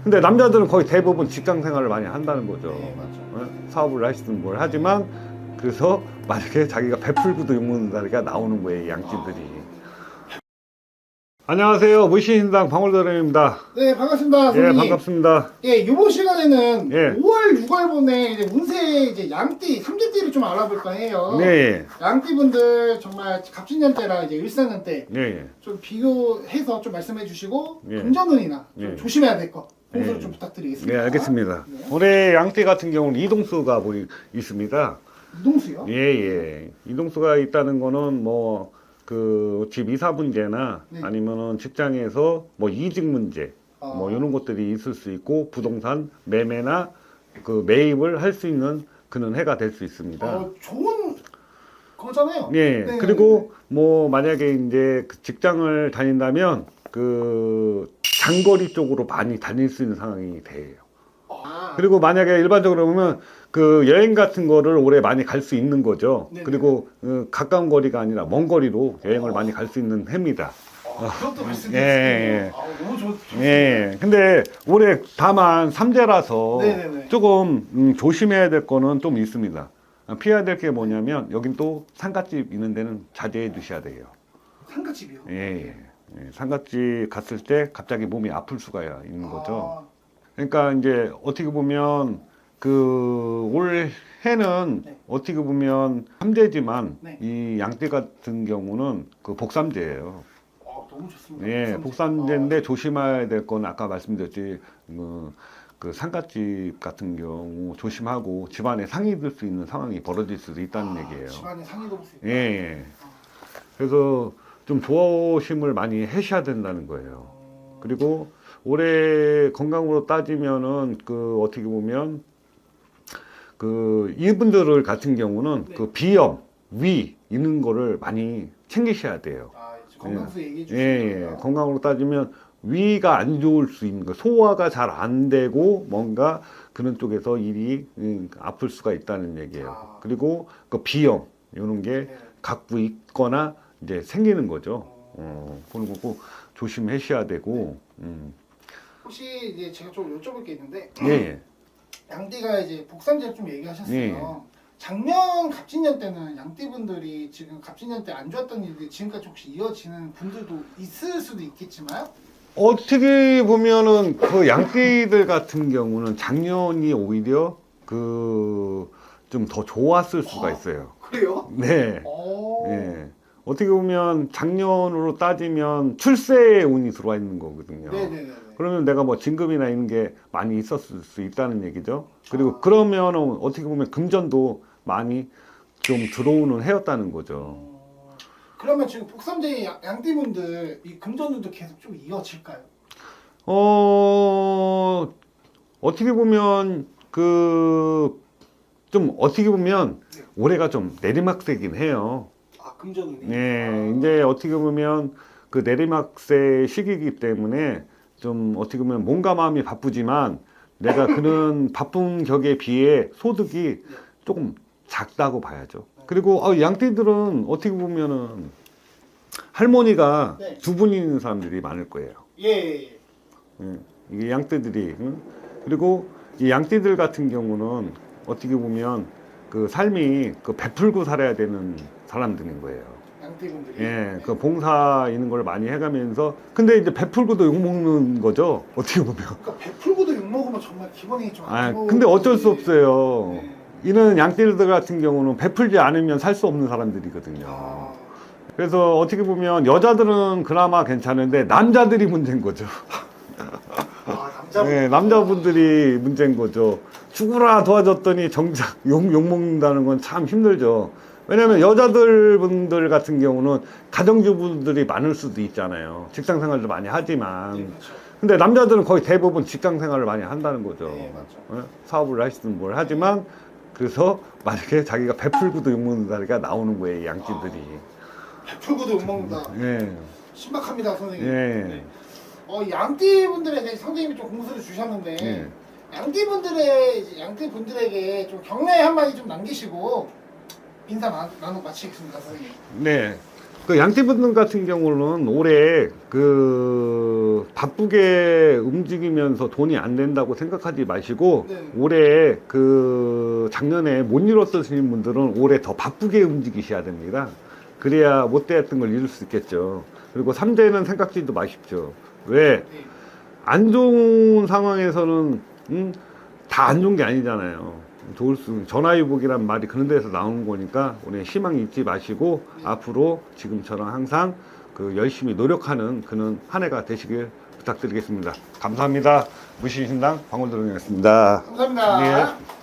근데 남자들은 거의 대부분 직장 생활을 많이 한다는 거죠. 네, 맞죠. 사업을 하시든 뭘 하지만 그래서 만약에 자기가 베풀고도 욕먹는다니까 나오는 거예요, 이 양띠들이. 안녕하세요, 무신신당 방울도령입니다. 네, 반갑습니다. 예, 선생님. 반갑습니다. 예, 이번 시간에는 예. 5월, 6월분에 이제 운세 이제 양띠, 삼재띠를 좀 알아볼까 해요. 네, 양띠분들 정말 갑진년때랑 이제 일사년때 예, 예. 좀 비교해서 좀 말씀해 주시고 예. 금전운이나 좀 예. 조심해야 될 거 공수를 예. 좀 부탁드리겠습니다. 네, 알겠습니다. 네. 올해 양띠 같은 경우는 이동수가 있습니다. 이동수요? 예, 예. 이동수가 있다는 거는 뭐, 집 이사 문제나 네. 아니면은 직장에서 뭐 이직 문제, 아. 뭐 이런 것들이 있을 수 있고, 부동산 매매나 매입을 할 수 있는 그런 해가 될 수 있습니다. 좋은 거잖아요. 예. 네, 그리고 뭐 만약에 이제 그 직장을 다닌다면 장거리 쪽으로 많이 다닐 수 있는 상황이 돼요. 아, 그리고 만약에 일반적으로 보면 여행 같은 거를 올해 많이 갈 수 있는 거죠. 네네. 그리고 가까운 거리가 아니라 먼 거리로 여행을 많이 갈 수 있는 해입니다. 그것도 말씀해 주세요. 예, 너무 좋습니다. 예. 근데 올해 다만 삼재라서 네네네. 조금 조심해야 될 거는 좀 있습니다. 피해야 될 게 뭐냐면 여긴 또 상갓집 있는 데는 자제해 두셔야 돼요. 상가집이요? 예, 예. 예, 상갓집 갔을 때 갑자기 몸이 아플 수가 있는 거죠. 아, 그러니까 이제 어떻게 보면 올해는 네. 어떻게 보면 삼재지만 네. 이 양띠 같은 경우는 복삼재예요. 너무 좋습니다. 예, 복삼재인데 조심해야 될 건 아까 말씀드렸지 상갓집 같은 경우 조심하고 집안에 상이 들 수 있는 상황이 벌어질 수도 있다는 얘기예요. 집안에 상의도 볼수 있다. 예, 예. 그래서 좀 조심을 많이 하셔야 된다는 거예요. 그리고 올해 건강으로 따지면은 어떻게 보면 이분들 같은 경우는 네. 비염, 위 있는 거를 많이 챙기셔야 돼요. 이제 건강수 얘기해 주시면 예, 예. 건강으로 따지면 위가 안 좋을 수 있는 거, 소화가 잘 안 되고 뭔가 그런 쪽에서 일이 아플 수가 있다는 얘기예요. 그리고 비염 이런 게 네. 갖고 있거나 이제 생기는 거죠. 그런 거고 조심하셔야 되고. 혹시 이제 제가 좀 여쭤볼 게 있는데 예, 예. 양띠가 이제 복삼재를 좀 얘기하셨어요. 예. 작년 갑진년 때는 양띠분들이 지금 갑진년 때 안 좋았던 일들이 지금까지 혹시 이어지는 분들도 있을 수도 있겠지만 어떻게 보면은 양띠들 같은 경우는 작년이 오히려 좀 더 좋았을 수가 있어요. 그래요? 네. 오. 예. 어떻게 보면 작년으로 따지면 출세의 운이 들어와 있는 거거든요. 네네네. 그러면 내가 뭐 진급이나 이런 게 많이 있었을 수 있다는 얘기죠. 그리고 그러면은 어떻게 보면 금전도 많이 좀 들어오는 해였다는 거죠. 그러면 지금 복삼재 양띠분들 이 금전운도 계속 좀 이어질까요? 어떻게 보면 좀 어떻게 보면 올해가 좀 내리막세긴 해요. 금전운이? 네, 이제 어떻게 보면 내리막세 시기이기 때문에 좀 어떻게 보면 몸과 마음이 바쁘지만 내가 그런 바쁜 격에 비해 소득이 조금 작다고 봐야죠. 그리고 양띠들은 어떻게 보면은 할머니가 네. 두 분 있는 사람들이 많을 거예요. 예. 이게 양띠들이. 그리고 이 양띠들 같은 경우는 어떻게 보면 삶이 베풀고 살아야 되는 사람들인 거예요. 양띠분들이? 예, 봉사 있는 걸 많이 해가면서 근데 이제 베풀고도 욕먹는 거죠. 어떻게 보면. 그러니까 베풀고도 욕먹으면 정말 기분이 좀 안 좋은. 근데 어쩔 수 없어요. 네. 이런 양띠들 같은 경우는 베풀지 않으면 살 수 없는 사람들이거든요. 그래서 어떻게 보면 여자들은 그나마 괜찮은데 남자들이 문제인 거죠. 남자분. 네, 남자분들이 문제인 거죠. 죽으라 도와줬더니 정작 욕먹는다는 건 참 힘들죠. 왜냐면 여자들 분들 같은 경우는 가정주부들이 많을 수도 있잖아요. 직장 생활도 많이 하지만. 네, 그렇죠. 근데 남자들은 거의 대부분 직장 생활을 많이 한다는 거죠. 네, 맞죠. 사업을 하시든 뭘 하지만 그래서 만약에 자기가 베풀고도 욕먹는다니까 나오는 거예요, 이 양띠들이. 베풀고도 욕먹는다. 예. 신박합니다, 선생님. 예. 네. 양띠분들에 대해 선생님이 좀 공수를 주셨는데 예. 양띠분들에게 좀 격려의 한마디 좀 남기시고 인사 나누고 마치겠습니다, 선생님. 네. 그 양띠분들 같은 경우는 올해 그 바쁘게 움직이면서 돈이 안 된다고 생각하지 마시고 네. 올해 그 작년에 못 이뤘으신 분들은 올해 더 바쁘게 움직이셔야 됩니다. 그래야 못되었던 걸 이룰 수 있겠죠. 그리고 3대는 생각지도 마십시오. 왜? 네. 안 좋은 상황에서는 다 안 좋은 게 아니잖아요. 좋을 수 전화위복이란 말이 그런 데서 나오는 거니까 우리 희망 잊지 마시고 앞으로 지금처럼 항상 그 열심히 노력하는 그런 한 해가 되시길 부탁드리겠습니다. 감사합니다. 무신신당 방울드롱이었습니다. 감사합니다. 예.